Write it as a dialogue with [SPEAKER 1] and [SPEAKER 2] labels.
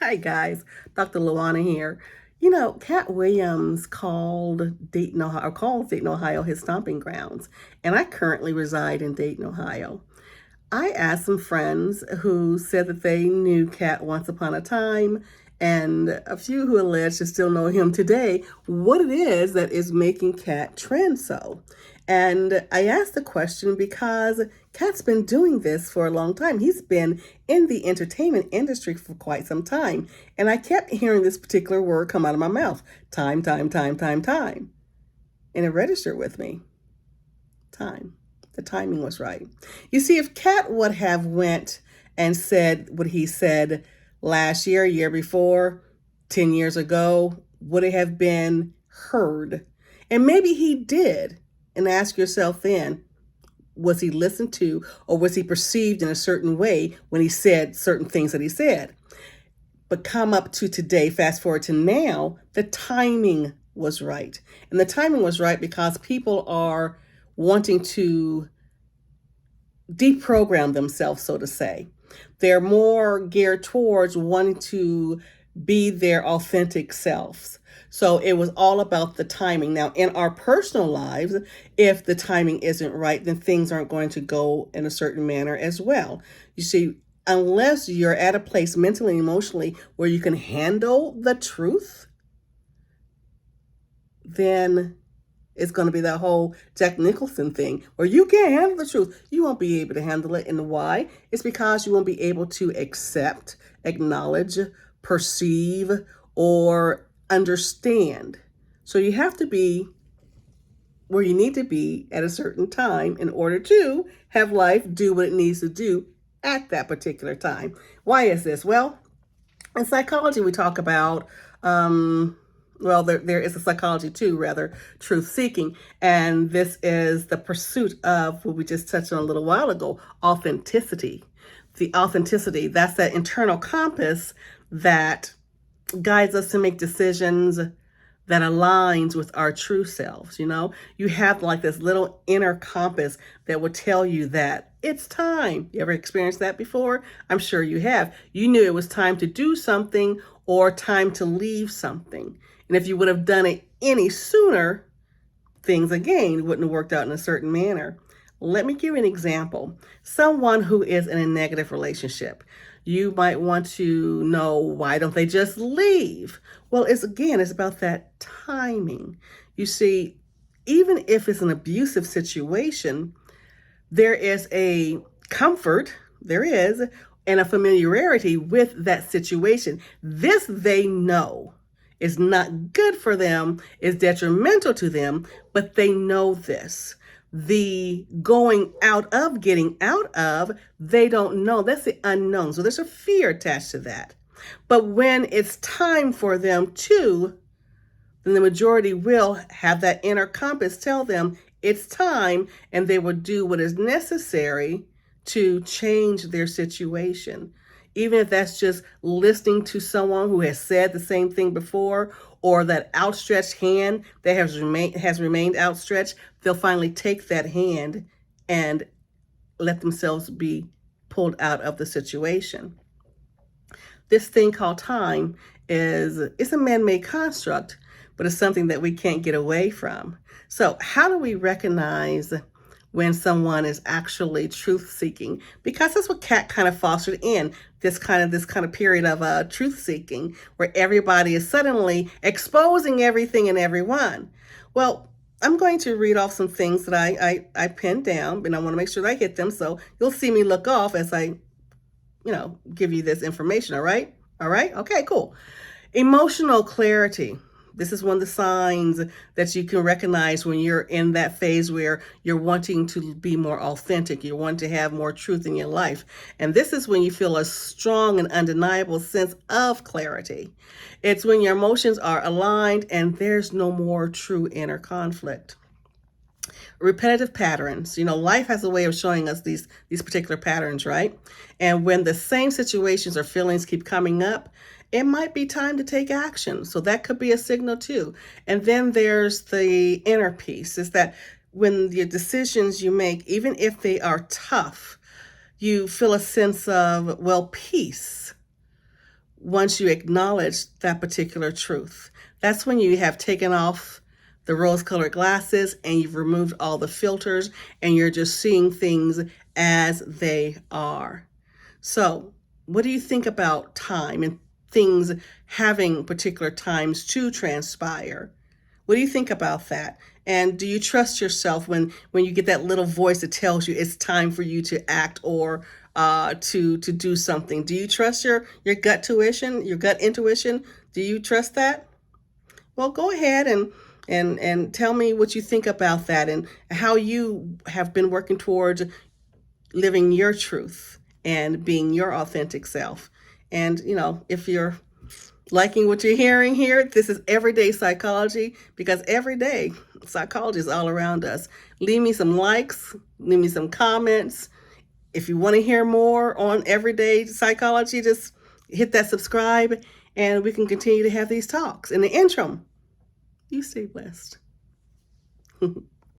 [SPEAKER 1] Hi guys, Dr. Luana here. You know, Cat Williams called Dayton, Ohio, or calls Dayton, Ohio his stomping grounds, and I currently reside in Dayton, Ohio. I asked some friends who said that they knew Cat once upon a time, and a few who alleged to still know him today, what it is that is making Cat trend so. And I asked the question because Cat's been doing this for a long time. He's been in the entertainment industry for quite some time. And I kept hearing this particular word come out of my mouth: time, time, time, time, time. And it registered with me: time. The timing was right. You see, if Cat would have went and said what he said last year before, 10 years ago, would it have been heard? And maybe he did. And ask yourself then, was he listened to, or was he perceived in a certain way when he said certain things that he said? But come up to today, fast forward to now, the timing was right. And the timing was right because people are wanting to deprogram themselves, so to say. They're more geared towards wanting to be their authentic selves. So it was all about the timing. Now, in our personal lives, if the timing isn't right, then things aren't going to go in a certain manner as well. You see, unless you're at a place mentally and emotionally where you can handle the truth, then it's going to be that whole Jack Nicholson thing where you can't handle the truth. You won't be able to handle it. And why? It's because you won't be able to accept, acknowledge, perceive, or understand. So you have to be where you need to be at a certain time in order to have life do what it needs to do at that particular time. Why is this? Well, in psychology, we talk about, there is a psychology too, rather, truth seeking. And this is the pursuit of what we just touched on a little while ago: authenticity. The authenticity, that's that internal compass that guides us to make decisions that aligns with our true selves. You have like this little inner compass that will tell you that it's time. You ever experienced that before? I'm sure you have. You knew it was time to do something or time to leave something. And if you would have done it any sooner, things again wouldn't have worked out in a certain manner. Let me give you an example. Someone who is in a negative relationship. You might want to know, why don't they just leave? Well, it's about that timing. You see, even if it's an abusive situation, there is a comfort, and a familiarity with that situation. This they know is not good for them, is detrimental to them, but they know this. The going out of, getting out of, they don't know. That's the unknown. So there's a fear attached to that. But when it's time for them to, then the majority will have that inner compass tell them it's time, and they will do what is necessary to change their situation. Even if that's just listening to someone who has said the same thing before, or that outstretched hand that has remained outstretched, they'll finally take that hand and let themselves be pulled out of the situation. This thing called time it's a man-made construct, but it's something that we can't get away from. So how do we recognize when someone is actually truth seeking? Because that's what Cat kind of fostered in this kind of period of truth seeking, where everybody is suddenly exposing everything and everyone. Well, I'm going to read off some things that I pinned down, and I want to make sure that I hit them. So you'll see me look off as I, give you this information. All right. Okay, cool. Emotional clarity. This is one of the signs that you can recognize when you're in that phase where you're wanting to be more authentic. You want to have more truth in your life. And this is when you feel a strong and undeniable sense of clarity. It's when your emotions are aligned and there's no more true inner conflict. Repetitive patterns. Life has a way of showing us these particular patterns, right? And when the same situations or feelings keep coming up, it might be time to take action. So that could be a signal too. And then there's the inner piece, is that when the decisions you make, even if they are tough, you feel a sense of, peace. once you acknowledge that particular truth. That's when you have taken off the rose-colored glasses and you've removed all the filters and you're just seeing things as they are. So, what do you think about time and things having particular times to transpire? What do you think about that? And do you trust yourself when you get that little voice that tells you it's time for you to act or to do something? Do you trust your gut tuition, your gut intuition? Do you trust that? Well, go ahead and tell me what you think about that and how you have been working towards living your truth and being your authentic self. And if you're liking what you're hearing here, this is everyday psychology, because everyday psychology is all around us. Leave me some likes, leave me some comments. If you want to hear more on everyday psychology, just hit that subscribe and we can continue to have these talks. In the interim, you stay blessed.